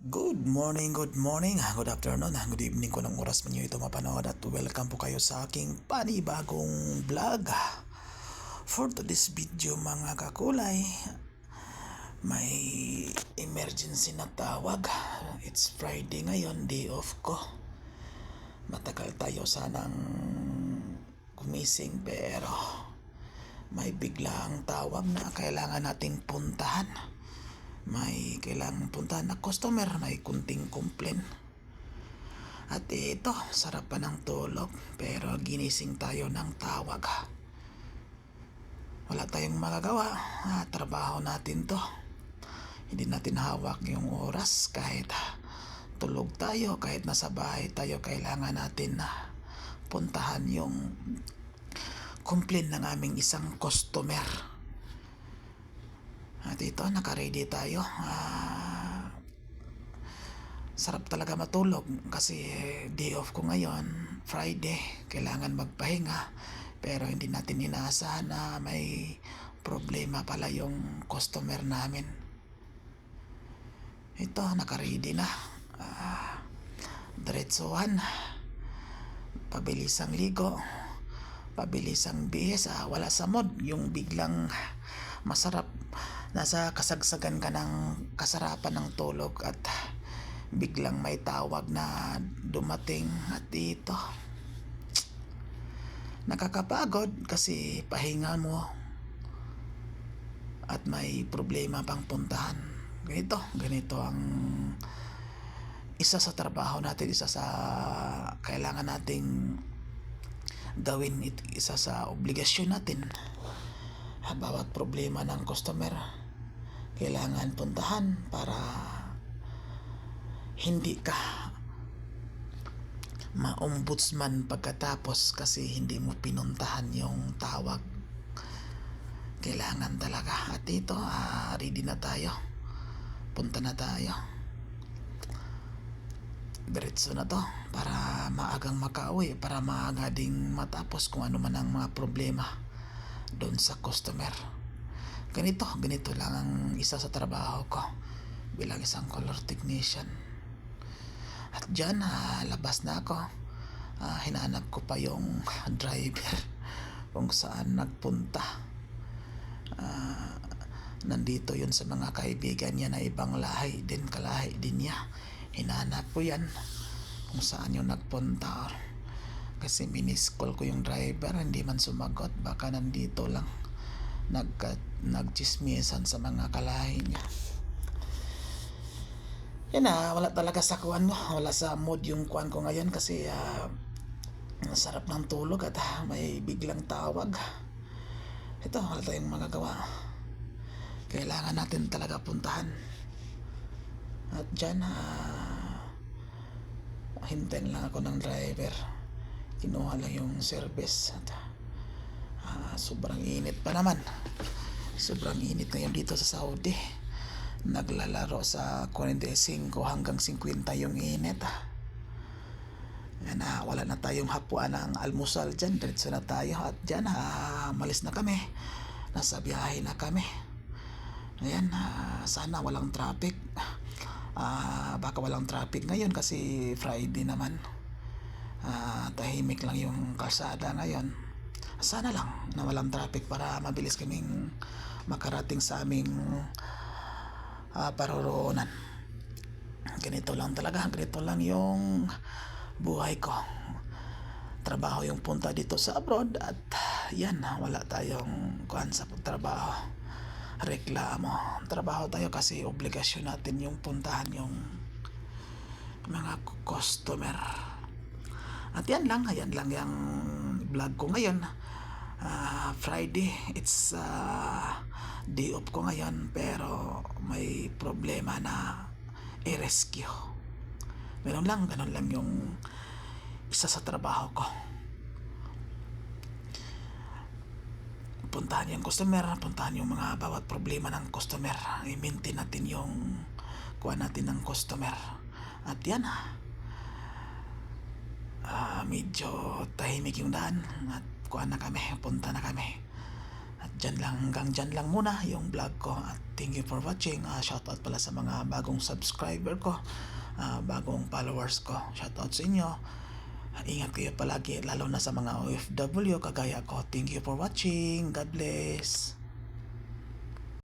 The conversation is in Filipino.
Good morning, good afternoon, good evening kung anong oras man nyo ito mapanood at welcome po kayo sa aking panibagong vlog. For today's video mga kakulay, may emergency na tawag. It's Friday ngayon, day off ko. Matagal tayo sanang gumising pero may biglang tawag na kailangan nating puntahan. May kailangan puntahan na customer, may kunting complaint. At ito, sarap pa ng tulog pero ginising tayo ng tawag. Wala tayong magagawa, trabaho natin to. Hindi natin hawak yung oras kahit tulog tayo, kahit nasa bahay tayo, kailangan natin na puntahan yung complaint ng aming isang customer. At ito, naka-ready tayo. Sarap talaga matulog kasi day off ko ngayon, Friday. Kailangan magpahinga. Pero hindi natin inaasahan na may problema pala yung customer namin. Ito, naka-ready na. Diretsuhan. Pabilisang ligo. Pabilisang bihis. Wala sa mood. Yung biglang masarap. Nasa kasagsagan ka ng kasarapan ng tulog at biglang may tawag na dumating at dito. Nakakapagod kasi pahinga mo at may problema pang puntahan. Ganito ang isa sa trabaho natin, isa sa kailangan nating gawin, isa sa obligasyon natin. Bawat problema ng customer kailangan puntahan para hindi ka ma-ombudsman pagkatapos kasi hindi mo pinuntahan yung tawag. Kailangan talaga. At ito, ready na tayo. Punta na tayo. Diretso na to para maagang makauwi, para maaga ding matapos kung ano man ang mga problema doon sa customer. Ganito lang ang isa sa trabaho ko bilang isang color technician. At dyan, labas na ako. Hinahanap ko pa yung driver kung saan nagpunta. Nandito yun sa mga kaibigan niya na ibang lahi din, kalahi din niya. Hinahanap ko yan kung saan yung nagpunta. Kasi miniscall ko yung driver, hindi man sumagot. Baka nandito lang nagchismisan sa mga kalahi niya. Yan wala talaga sa kuwan mo. Wala sa mood yung kuwan ko ngayon kasi sarap ng tulog at may biglang tawag. Ito, wala tayong magagawa. Kailangan natin talaga puntahan. At dyan, hintayin lang ako ng driver. Kinuha lang yung service. At sobrang init pa naman. Sobrang init ngayon dito sa Saudi. Naglalaro sa 45 hanggang 50 yung init. Yan, wala na tayong hapuan ng almusal dyan. Diretso na tayo. At dyan, malis na kami. Nasa biyahe na kami. Ayan, sana walang traffic. Baka walang traffic ngayon kasi Friday naman. Tahimik lang yung kalsada ngayon. Sana lang na walang traffic para mabilis kaming makarating sa aming paroroonan. Ganito lang talaga. Ganito lang yung buhay ko. Trabaho yung punta dito sa abroad at yan, wala tayong kuhan sa pagtrabaho. Reklamo. Trabaho tayo kasi obligasyon natin yung puntahan yung mga customer. At yan lang yung vlog ko ngayon. Friday, it's day off ko ngayon pero may problema na i-rescue. Ganun lang yung isa sa trabaho ko. Puntahan yung customer, puntahan yung mga bawat problema ng customer. I-maintain natin yung kuha natin ng customer. At yan, medyo tahimik yung daan at kuha na kami, punta na kami. At hanggang dyan lang muna yung vlog ko at thank you for watching. Shoutout pala sa mga bagong subscriber ko, bagong followers ko, shoutout sa inyo. Ingat kayo palagi lalo na sa mga OFW kagaya ko. Thank you for watching. God bless.